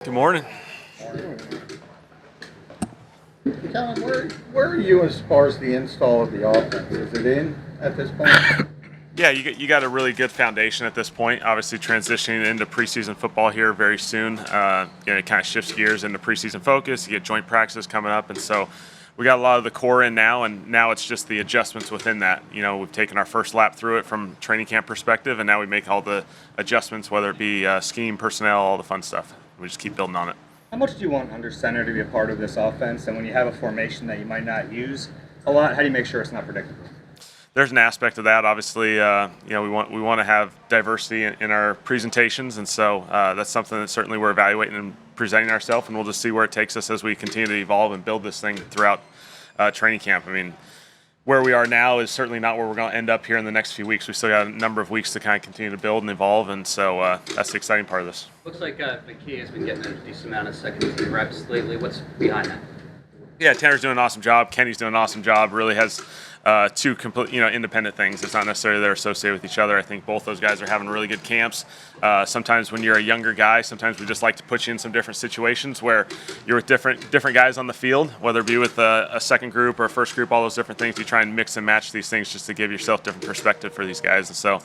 Good morning. Kellen, where are you as far as the install of the offense? Is it in at this point? Yeah, you got a really good foundation at this point. Obviously, transitioning into preseason football here very soon. It kind of shifts gears into preseason focus. You get joint practices coming up, and so we got a lot of the core in now, and now it's just the adjustments within that. We've taken our first lap through it from training camp perspective, and now we make all the adjustments, whether it be scheme, personnel, all the fun stuff. We just keep building on it. How much do you want under center to be a part of this offense? And when you have a formation that you might not use a lot, how do you make sure it's not predictable? There's an aspect of that. Obviously, we want to have diversity in our presentations, and so that's something that certainly we're evaluating and presenting ourselves, and we'll just see where it takes us as we continue to evolve and build this thing throughout training camp. I mean, where we are now is certainly not where we're going to end up here in the next few weeks. We still got a number of weeks to kind of continue to build and evolve, and so that's the exciting part of this. Looks like McKee has been getting a decent amount of second team reps lately. What's behind that? Yeah, Tanner's doing an awesome job. Kenny's doing an awesome job. Really has two complete, independent things. It's not necessarily they're associated with each other. I think both those guys are having really good camps. Sometimes when you're a younger guy, sometimes we just like to put you in some different situations where you're with different guys on the field, whether it be with a second group or a first group, all those different things. You try and mix and match these things just to give yourself different perspective for these guys. And so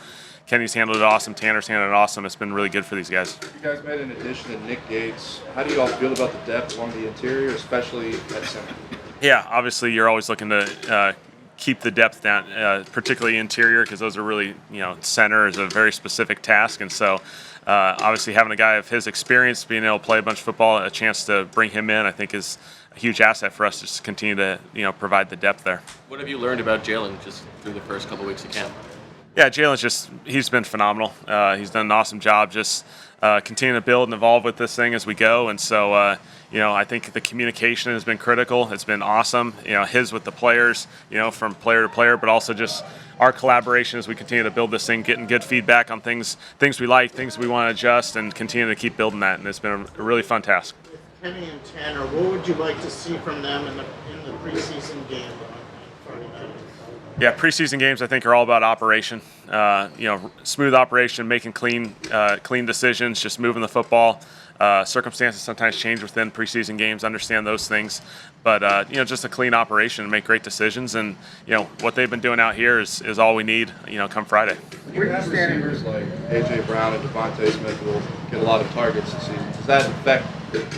Kenny's handled it awesome. Tanner's handled it awesome. It's been really good for these guys. You guys made an addition to Nick Gates. How do you all feel about the depth along the interior, especially at center? Yeah, obviously you're always looking to keep the depth down, particularly interior, because those are really, center is a very specific task. And so obviously having a guy of his experience, being able to play a bunch of football, a chance to bring him in, I think is a huge asset for us to just continue to, provide the depth there. What have you learned about Jaylen just through the first couple weeks of camp? Yeah, Jaylen's he's been phenomenal. He's done an awesome job just continuing to build and evolve with this thing as we go. And so, I think the communication has been critical. It's been awesome, his with the players, from player to player, but also just our collaboration as we continue to build this thing, getting good feedback on things we like, things we want to adjust, and continue to keep building that. And it's been a really fun task. Kenny and Tanner, what would you like to see from them in the preseason game on Friday night? Yeah, preseason games I think are all about operation. Smooth operation, making clean decisions, just moving the football. Circumstances sometimes change within preseason games. Understand those things, but just a clean operation and make great decisions. And what they've been doing out here is all we need. Come Friday. You have receivers like A.J. Brown and Devontae Smith will get a lot of targets this season. Does that affect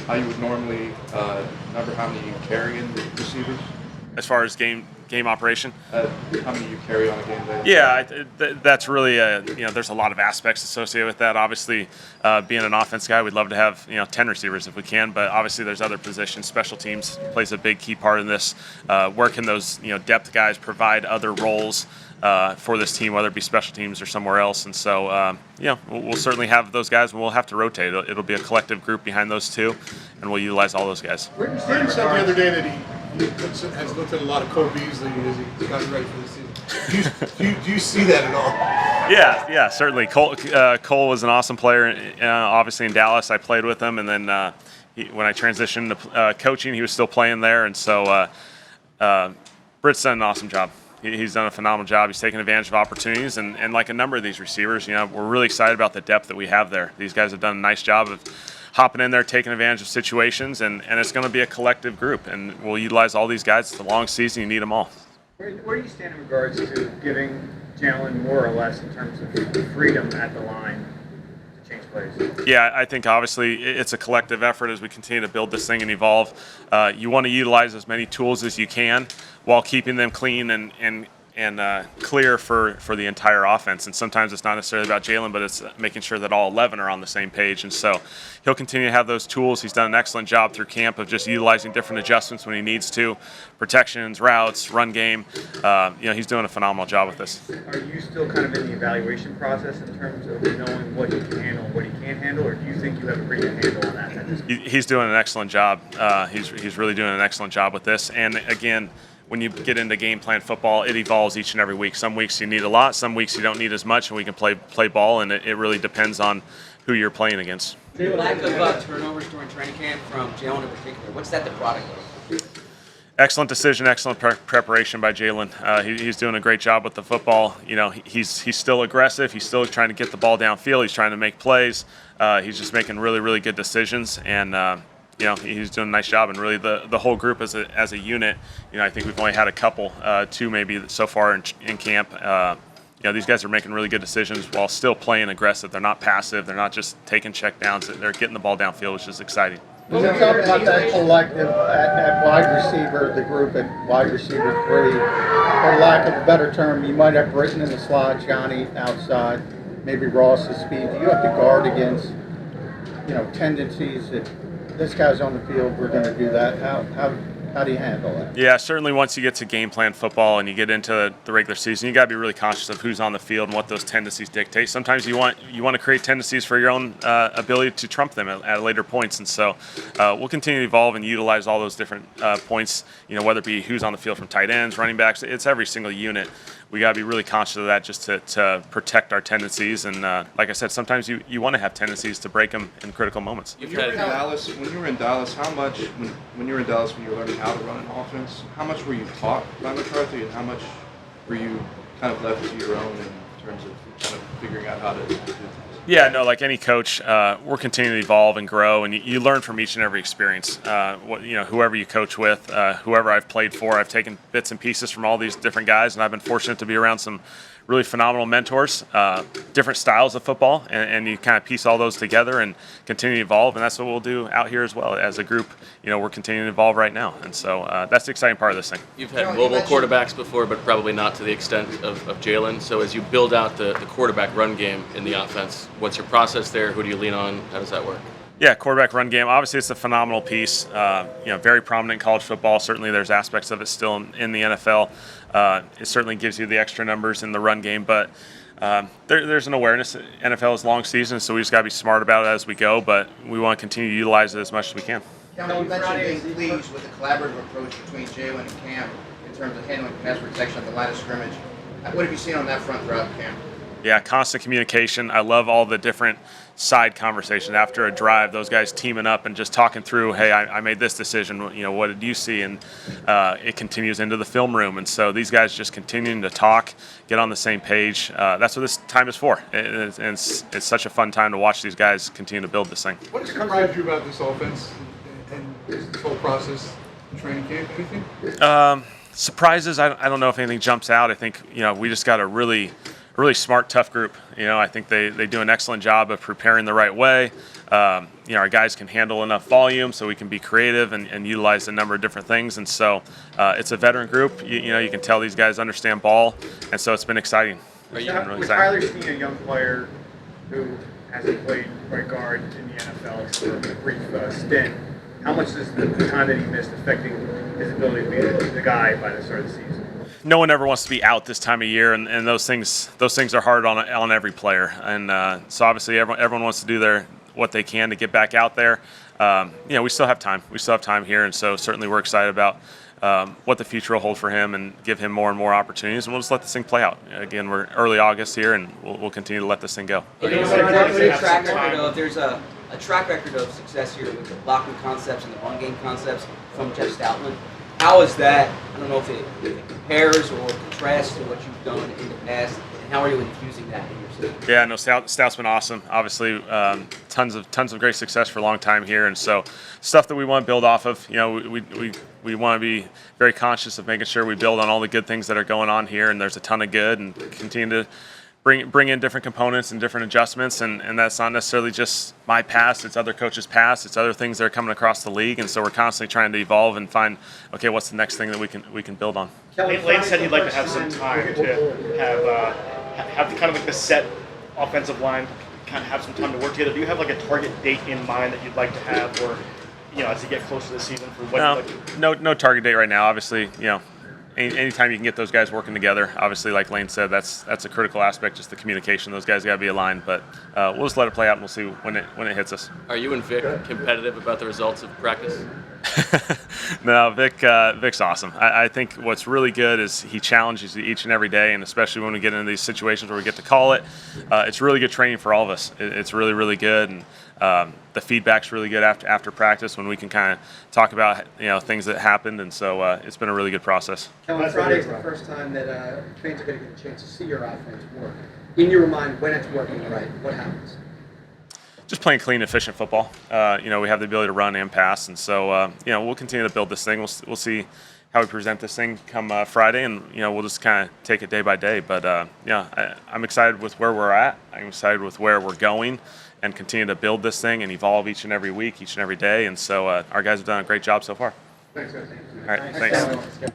how you would normally number how many you carry in the receivers? As far as game operation? How many you carry on a game day? Yeah, that's really there's a lot of aspects associated with that. Obviously, being an offense guy, we'd love to have 10 receivers if we can, but obviously there's other positions. Special teams plays a big key part in this. Where can those depth guys provide other roles for this team, whether it be special teams or somewhere else? And so we'll certainly have those guys, and we'll have to rotate. It'll be a collective group behind those two, and we'll utilize all those guys. Brandon said the other day that he has looked at a lot of Cole Beasley as he got ready for the season. Do you see that at all? Yeah, certainly. Cole was an awesome player, obviously in Dallas. I played with him, and then when I transitioned to coaching, he was still playing there. And so Britt's done an awesome job. He's done a phenomenal job. He's taken advantage of opportunities, and like a number of these receivers, we're really excited about the depth that we have there. These guys have done a nice job of hopping in there, taking advantage of situations, and it's going to be a collective group, and we'll utilize all these guys. It's a long season. You need them all. Where do you stand in regards to giving Jalen more or less in terms of freedom at the line to change plays? Yeah, I think obviously it's a collective effort as we continue to build this thing and evolve. You want to utilize as many tools as you can while keeping them clean and clear for the entire offense. And sometimes it's not necessarily about Jaylen, but it's making sure that all 11 are on the same page. And so he'll continue to have those tools. He's done an excellent job through camp of just utilizing different adjustments when he needs to, protections, routes, run game. He's doing a phenomenal job with this. Are you still kind of in the evaluation process in terms of knowing what he can handle and what he can't handle, or do you think you have a pretty good handle on that? He's doing an excellent job. He's really doing an excellent job with this. And again, when you get into game plan football, it evolves each and every week. Some weeks you need a lot, some weeks you don't need as much, and we can play ball, and it really depends on who you're playing against. The lack of turnovers during training camp from Jaylen in particular, what's that the product of? Excellent decision, excellent preparation by Jaylen. He's doing a great job with the football. You know, he's still aggressive. He's still trying to get the ball downfield. He's trying to make plays. He's just making really, really good decisions, and you know, he's doing a nice job. And really, the whole group as a unit. You know, I think we've only had a couple, two maybe so far in camp. You know, these guys are making really good decisions while still playing aggressive. They're not passive. They're not just taking check downs. They're getting the ball downfield, which is exciting. Talk about that collective at wide receiver, the group at wide receiver 3. For lack of a better term, you might have Britton in the slot, Johnny outside, maybe Ross's speed. Do you have to guard against, you know, tendencies that this guy's on the field, we're going to do that? How do you handle that? Yeah, certainly once you get to game plan football and you get into the regular season, you got to be really conscious of who's on the field and what those tendencies dictate. Sometimes you want to create tendencies for your own ability to trump them at later points, and so we'll continue to evolve and utilize all those different points. You know, whether it be who's on the field from tight ends, running backs, it's every single unit. We got to be really conscious of that just to protect our tendencies. And like I said, sometimes you want to have tendencies to break them in critical moments. When you were in Dallas, how much when you were in Dallas, when you were learning how to run an offense, how much were you taught by McCarthy, and how much were you kind of left to your own in terms of kind of figuring out how to do things? Yeah, no, like any coach, we're continuing to evolve and grow, and you learn from each and every experience. Whoever you coach with, whoever I've played for, I've taken bits and pieces from all these different guys, and I've been fortunate to be around some really phenomenal mentors, different styles of football, and you kind of piece all those together and continue to evolve, and that's what we'll do out here as well. As a group, you know, we're continuing to evolve right now, and so that's the exciting part of this thing. You've had mobile quarterbacks before, but probably not to the extent of Jaylen. So as you build out the quarterback run game in the offense, what's your process there? Who do you lean on? How does that work? Yeah, quarterback run game. Obviously, it's a phenomenal piece. Very prominent in college football. Certainly, there's aspects of it still in the NFL. It certainly gives you the extra numbers in the run game, but there's an awareness. NFL is long season, so we just got to be smart about it as we go. But we want to continue to utilize it as much as we can. Kellen, you mentioned being pleased with the collaborative approach between Jaylen and Cam in terms of handling pass protection at the line of scrimmage. What have you seen on that front throughout the camp? Yeah, constant communication. I love all the different side conversations after a drive. Those guys teaming up and just talking through, hey, I made this decision. You know, what did you see? And it continues into the film room. And so these guys just continuing to talk, get on the same page. That's what this time is for. It's such a fun time to watch these guys continue to build this thing. What has surprised you about this offense and this whole process, training camp? Anything? Surprises, I don't know if anything jumps out. I think, you know, we just got a really smart, tough group. You know, I think they do an excellent job of preparing the right way. Our guys can handle enough volume so we can be creative and utilize a number of different things. And so it's a veteran group. You can tell these guys understand ball, and so it's been exciting. With Tyler Steen, a young player who hasn't played right guard in the NFL for a brief stint, how much does the time that he missed affecting his ability to be the guy by the start of the season? No one ever wants to be out this time of year, and those things are hard on every player. And so obviously everyone wants to do what they can to get back out there. We still have time. We still have time here, and so certainly we're excited about what the future will hold for him and give him more and more opportunities. And we'll just let this thing play out. Again, we're early August here, and we'll continue to let this thing go. There's a track record of success here with the blocking concepts and the run game concepts from Jeff Stoutland. How is that? I don't know if it compares or contrasts to what you've done in the past, and how are you infusing that in your system? Yeah, no, Stout's been awesome. Obviously, tons of great success for a long time here, and so stuff that we want to build off of. You know, we want to be very conscious of making sure we build on all the good things that are going on here, and there's a ton of good, and continue to bring in different components and different adjustments, and that's not necessarily just my past, it's other coaches' past, it's other things that are coming across the league, and so we're constantly trying to evolve and find, okay, what's the next thing that we can build on. Lane said he'd like to have some time to have kind of like the set offensive line, kind of have some time to work together. Do you have like a target date in mind that you'd like to have, or as you get close to the season for what? No target date right now. Obviously, anytime you can get those guys working together, obviously, like Lane said, that's a critical aspect, just the communication. Those guys got to be aligned, but we'll just let it play out, and we'll see when it hits us. Are you and Vic competitive about the results of practice? No, Vic's awesome. I think what's really good is he challenges you each and every day, and especially when we get into these situations where we get to call it, it's really good training for all of us. It's really, really good, and The feedback's really good after practice when we can kind of talk about things that happened, and so it's been a really good process. Kellen, Friday's the first time that fans are going to get a chance to see your offense work. In your mind, when it's working right, what happens? Just playing clean, efficient football. We have the ability to run and pass, and so we'll continue to build this thing. We'll see how we present this thing come Friday, and we'll just kind of take it day by day. But I'm excited with where we're at. I'm excited with where we're going, and continue to build this thing and evolve each and every week, each and every day. And so our guys have done a great job so far. Thanks, guys. All right, thanks.